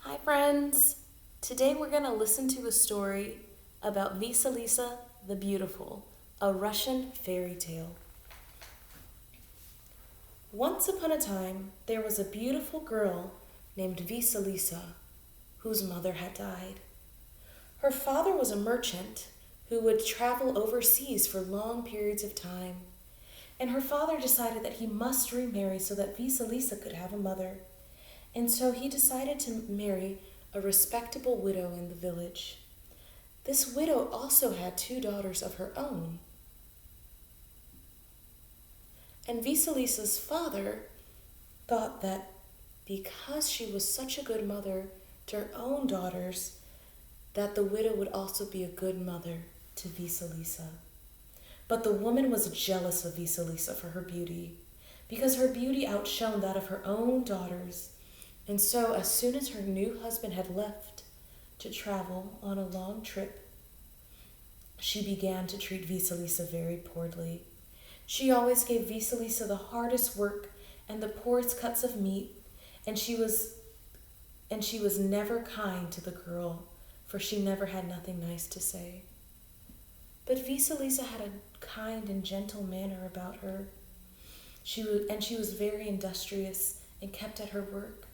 Hi friends! Today we're going to listen to a story about Vassilissa the Beautiful, a Russian fairy tale. Once upon a time, there was a beautiful girl named Vassilissa, whose mother had died. Her father was a merchant who would travel overseas for long periods of time, and her father decided that he must remarry so that Vassilissa could have a mother. And so he decided to marry a respectable widow in the village. This widow also had two daughters of her own. And Vasilissa's father thought that because she was such a good mother to her own daughters, that the widow would also be a good mother to Vassilissa. But the woman was jealous of Vassilissa for her beauty, because her beauty outshone that of her own daughters. And so, as soon as her new husband had left to travel on a long trip, she began to treat Vassilissa very poorly. She always gave Vassilissa the hardest work and the poorest cuts of meat, and she was never kind to the girl, for she never had nothing nice to say. But Vassilissa had a kind and gentle manner about her. She was very industrious and kept at her work.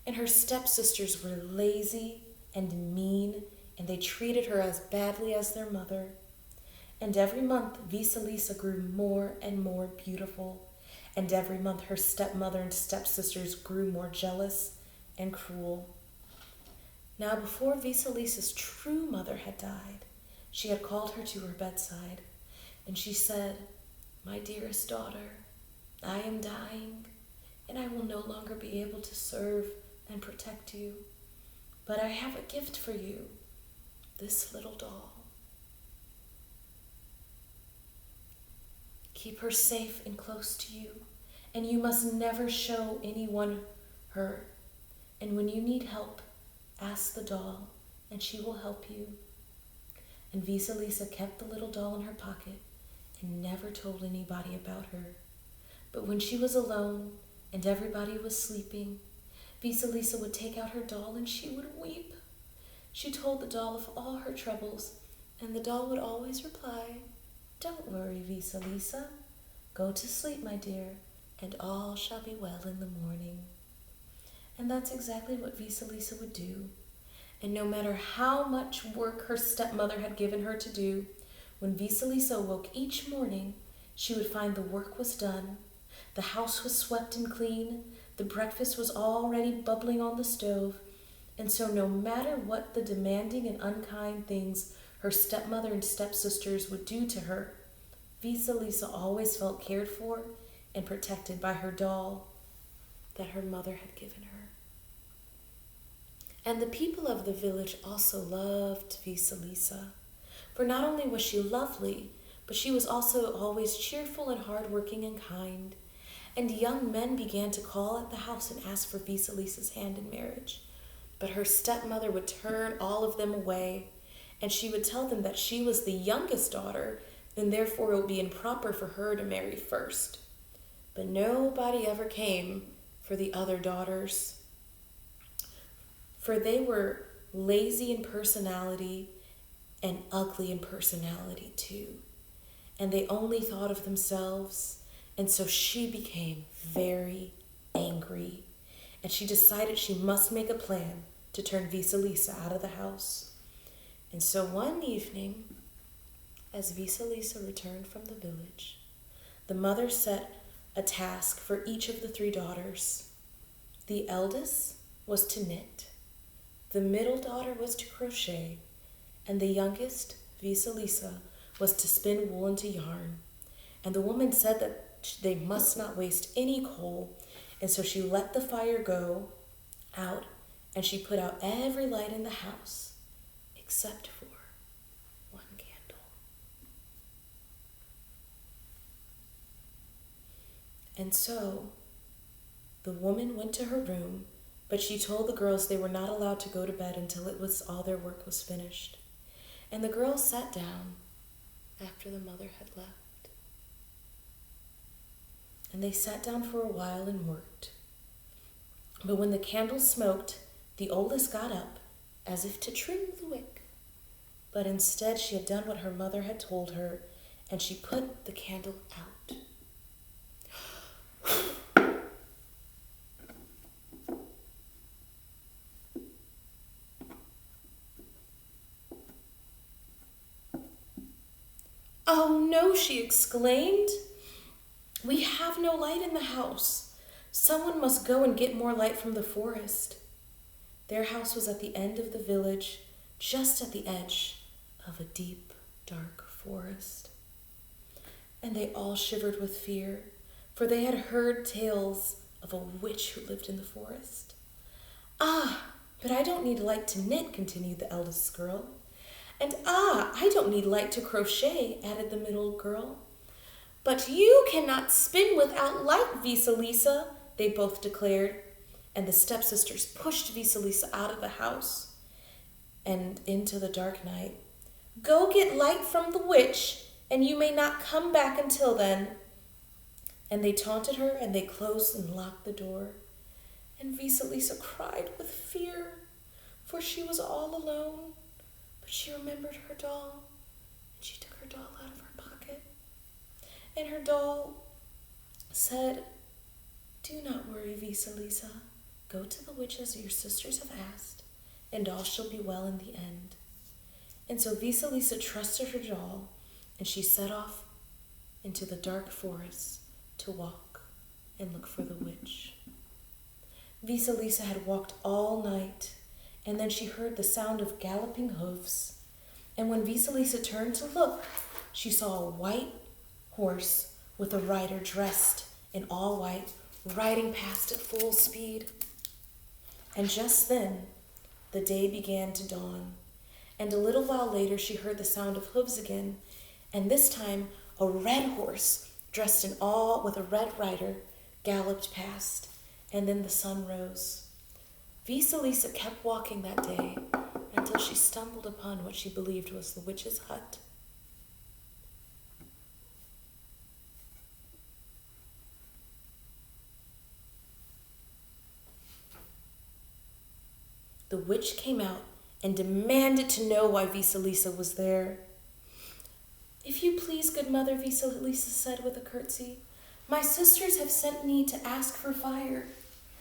And her stepsisters were lazy and mean, and they treated her as badly as their mother. And every month, Vassilissa grew more and more beautiful, and every month her stepmother and stepsisters grew more jealous and cruel. Now, before Vasilissa's true mother had died, she had called her to her bedside, and she said, "My dearest daughter, I am dying, and I will no longer be able to serve and protect you. But I have a gift for you, this little doll. Keep her safe and close to you, and you must never show anyone her. And when you need help, ask the doll, and she will help you." And Vassilissa kept the little doll in her pocket and never told anybody about her. But when she was alone and everybody was sleeping, Vassilissa would take out her doll and she would weep. She told the doll of all her troubles, and the doll would always reply, "Don't worry, Vassilissa. Go to sleep, my dear, and all shall be well in the morning." And that's exactly what Vassilissa would do. And no matter how much work her stepmother had given her to do, when Vassilissa woke each morning, she would find the work was done, the house was swept and clean, the breakfast was already bubbling on the stove, and so no matter what the demanding and unkind things her stepmother and stepsisters would do to her, Vassilissa always felt cared for and protected by her doll that her mother had given her. And the people of the village also loved Vassilissa, for not only was she lovely, but she was also always cheerful and hardworking and kind. And young men began to call at the house and ask for Vasilissa's hand in marriage. But her stepmother would turn all of them away, and she would tell them that she was the youngest daughter, and therefore it would be improper for her to marry first. But nobody ever came for the other daughters, for they were lazy in personality and ugly in personality too. And they only thought of themselves. And so she became very angry, and she decided she must make a plan to turn Vassilissa out of the house. And so one evening, as Vassilissa returned from the village, the mother set a task for each of the three daughters. The eldest was to knit, the middle daughter was to crochet, and the youngest, Vassilissa, was to spin wool into yarn. And the woman said that they must not waste any coal, and so she let the fire go out, and she put out every light in the house except for one candle. And so the woman went to her room, but she told the girls they were not allowed to go to bed until all their work was finished. And the girls sat down after the mother had left. And they sat down for a while and worked. But when the candles smoked, The oldest got up, as if to trim the wick, but instead she had done what her mother had told her, and she put the candle out. "Oh no," she exclaimed. "We have no light in the house. Someone must go and get more light from the forest." Their house was at the end of the village, just at the edge of a deep, dark forest. And they all shivered with fear, for they had heard tales of a witch who lived in the forest. "Ah, but I don't need light to knit," continued the eldest girl. "And I don't need light to crochet," added the middle girl. "But you cannot spin without light, Vassilissa," they both declared. And the stepsisters pushed Vassilissa out of the house and into the dark night. "Go get light from the witch, and you may not come back until then." And they taunted her, and they closed and locked the door. And Vassilissa cried with fear, for she was all alone. But she remembered her doll, and she took her doll out of her pocket. And her doll said, "Do not worry, Vassilissa. Go to the witch as your sisters have asked, and all shall be well in the end." And so Vassilissa trusted her doll, and she set off into the dark forest to walk and look for the witch. Vassilissa had walked all night, and then she heard the sound of galloping hoofs. And when Vassilissa turned to look, she saw a white horse with a rider dressed in all white, riding past at full speed. And just then, the day began to dawn, and a little while later she heard the sound of hooves again, and this time a red horse, dressed in all with a red rider, galloped past, and then the sun rose. Vassilissa kept walking that day until she stumbled upon what she believed was the witch's hut. The witch came out and demanded to know why Vassilissa was there. "If you please, good mother," Vassilissa said with a curtsy, "my sisters have sent me to ask for fire,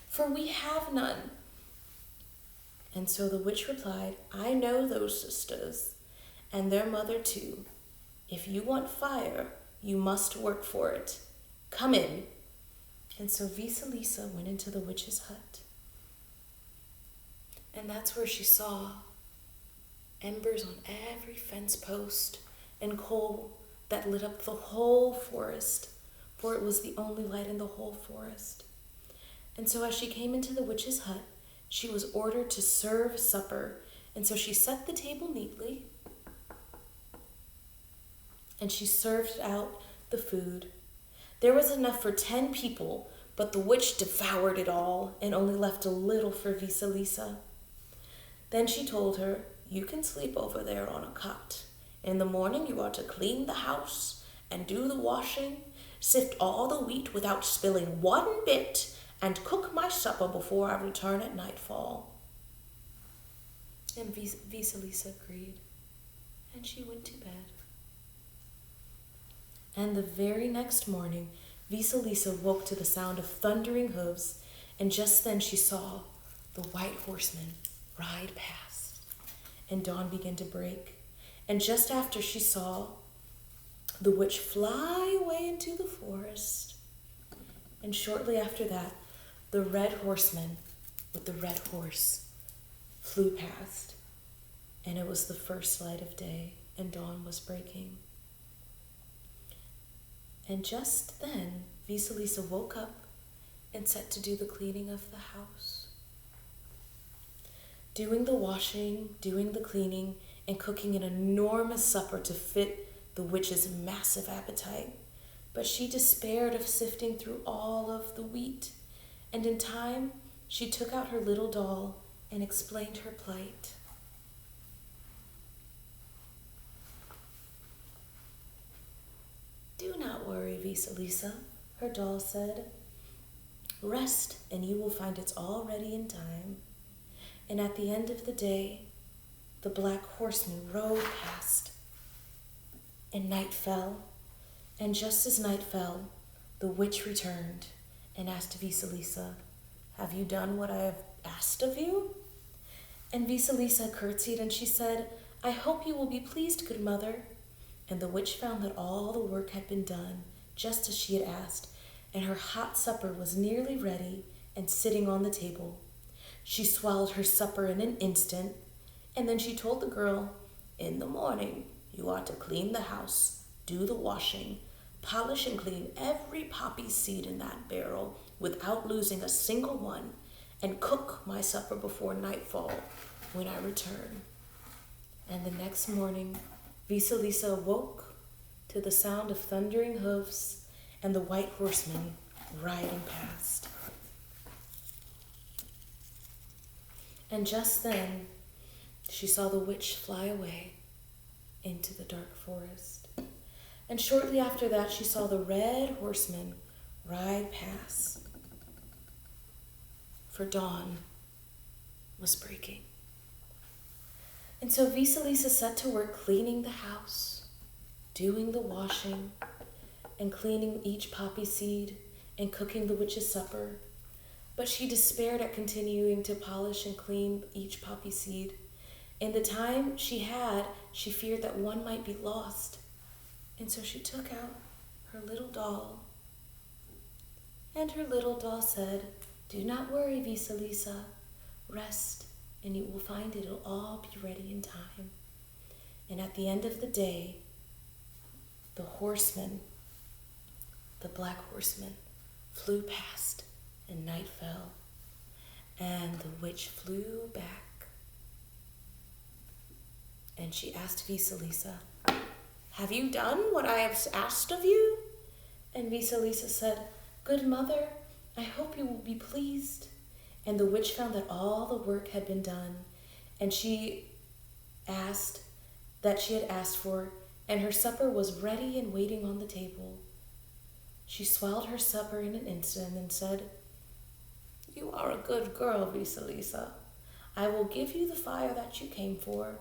for we have none." And so the witch replied, "I know those sisters, and their mother too. If you want fire, you must work for it. Come in." And so Vassilissa went into the witch's hut. And that's where she saw embers on every fence post and coal that lit up the whole forest, for it was the only light in the whole forest. And so as she came into the witch's hut, she was ordered to serve supper. And so she set the table neatly, and she served out the food. There was enough for 10 people, but the witch devoured it all and only left a little for Vassilissa. Then she told her, "You can sleep over there on a cot. In the morning you are to clean the house and do the washing, sift all the wheat without spilling one bit, and cook my supper before I return at nightfall." And Vassilissa agreed, and she went to bed. And the very next morning, Vassilissa woke to the sound of thundering hooves, and just then she saw the white horseman ride past, and dawn began to break. And just after she saw the witch fly away into the forest, and shortly after that, the red horseman with the red horse flew past, and it was the first light of day, and dawn was breaking. And just then, Vassilissa woke up and set to do the cleaning of the house. Doing the washing, doing the cleaning, and cooking an enormous supper to fit the witch's massive appetite. But she despaired of sifting through all of the wheat, and in time, she took out her little doll and explained her plight. "Do not worry, Vassilissa," her doll said. "Rest, and you will find it's all ready in time." And at the end of the day, the black horseman rode past, and night fell. And just as night fell, the witch returned and asked Vassilissa, "Have you done what I have asked of you?" And Vassilissa curtsied, and she said, "I hope you will be pleased, good mother." And the witch found that all the work had been done, just as she had asked, and her hot supper was nearly ready and sitting on the table. She swallowed her supper in an instant, and then she told the girl, "In the morning, you are to clean the house, do the washing, polish and clean every poppy seed in that barrel without losing a single one, and cook my supper before nightfall when I return." And the next morning, Vassilissa awoke to the sound of thundering hoofs and the white horseman riding past. And just then, she saw the witch fly away into the dark forest. And shortly after that, she saw the red horseman ride past. For dawn was breaking. And so Vassilissa set to work cleaning the house, doing the washing, and cleaning each poppy seed and cooking the witch's supper. But she despaired at continuing to polish and clean each poppy seed. In the time she had, she feared that one might be lost. And so she took out her little doll. And her little doll said, "Do not worry, Vassilissa. Rest, and you will find it'll all be ready in time." And at the end of the day, the horseman, the black horseman, flew past, and night fell, and the witch flew back. And she asked Vassilissa, "Have you done what I have asked of you?" And Vassilissa said, "Good mother, I hope you will be pleased." And the witch found that all the work had been done, and she asked that she had asked for, and her supper was ready and waiting on the table. She swallowed her supper in an instant and said, "You are a good girl, Vassilissa. I will give you the fire that you came for."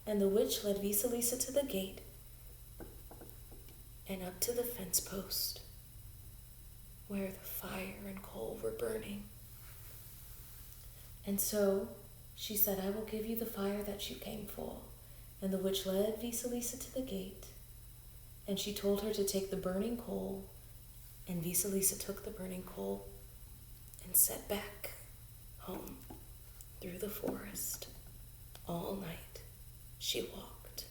And the witch led Vassilissa to the gate and up to the fence post where the fire and coal were burning. And so she said, "I will give you the fire that you came for." And the witch led Vassilissa to the gate, and she told her to take the burning coal, and Vassilissa took the burning coal and set back home through the forest. All night she walked.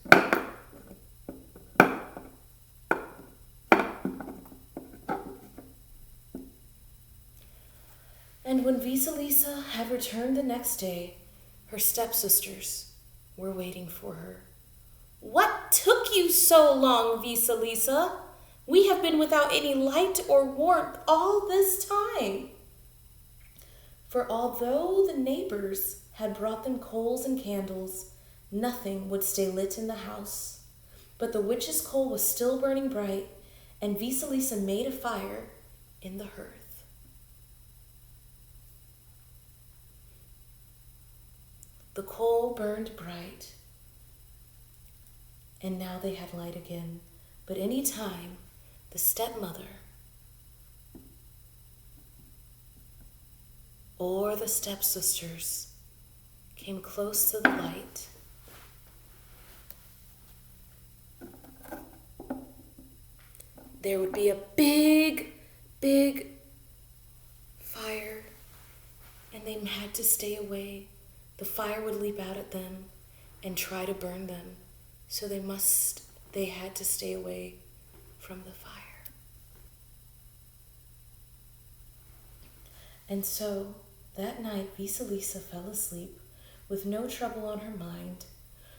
And when Vassilissa had returned the next day, her stepsisters were waiting for her. "What took you so long, Vassilissa? We have been without any light or warmth all this time." For although the neighbors had brought them coals and candles, nothing would stay lit in the house. But the witch's coal was still burning bright, and Vassilissa made a fire in the hearth. The coal burned bright, and now they had light again. But any time the stepmother or the stepsisters came close to the light, there would be a big, big fire, and they had to stay away. The fire would leap out at them and try to burn them, so they had to stay away from the fire. And so that night Vassilissa fell asleep with no trouble on her mind,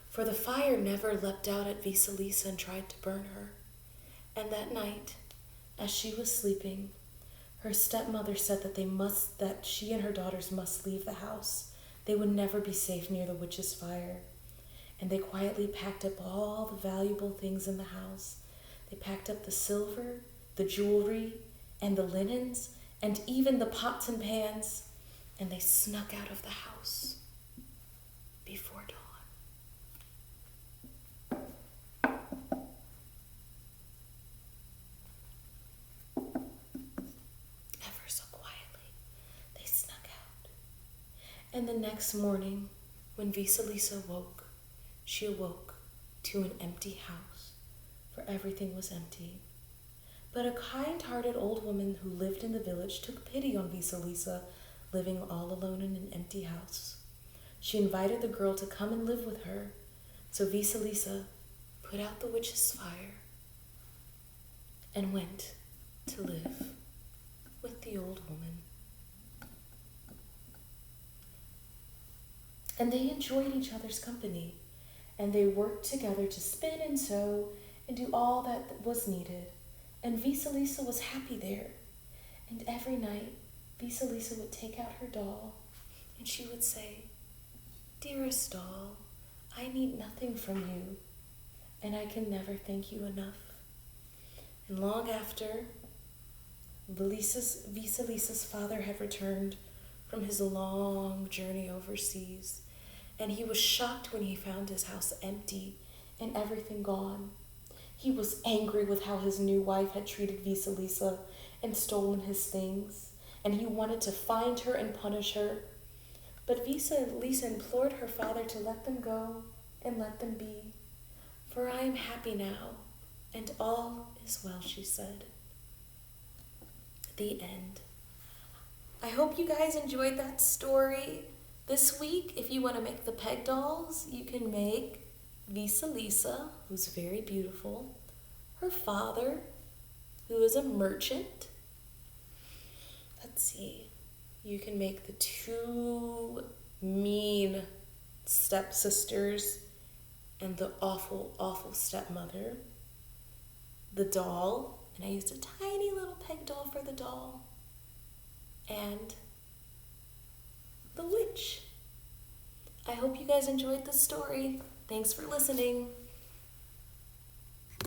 for the fire never leapt out at Vassilissa and tried to burn her. And that night, as she was sleeping, her stepmother said that she and her daughters must leave the house. They would never be safe near the witch's fire. And they quietly packed up all the valuable things in the house. They packed up the silver, the jewelry, and the linens, and even the pots and pans, and they snuck out of the house. And the next morning, when Vassilissa woke, she awoke to an empty house, for everything was empty. But a kind-hearted old woman who lived in the village took pity on Vassilissa, living all alone in an empty house. She invited the girl to come and live with her, so Vassilissa put out the witch's fire and went to live with the old woman. And they enjoyed each other's company, and they worked together to spin and sew and do all that was needed. And Vassilissa was happy there. And every night, Vassilissa would take out her doll, and she would say, "Dearest doll, I need nothing from you, and I can never thank you enough." And long after, Vasilissa's father had returned from his long journey overseas, and he was shocked when he found his house empty and everything gone. He was angry with how his new wife had treated Vassilissa and stolen his things, and he wanted to find her and punish her. But Vassilissa implored her father to let them go and let them be. "For I am happy now, and all is well," she said. The end. I hope you guys enjoyed that story. This week, if you want to make the peg dolls, you can make Vassilissa, who's very beautiful, her father, who is a merchant. Let's see. You can make the two mean stepsisters and the awful, awful stepmother. The doll, and I used a tiny little peg doll for the doll. And the witch. I hope you guys enjoyed the story. Thanks for listening.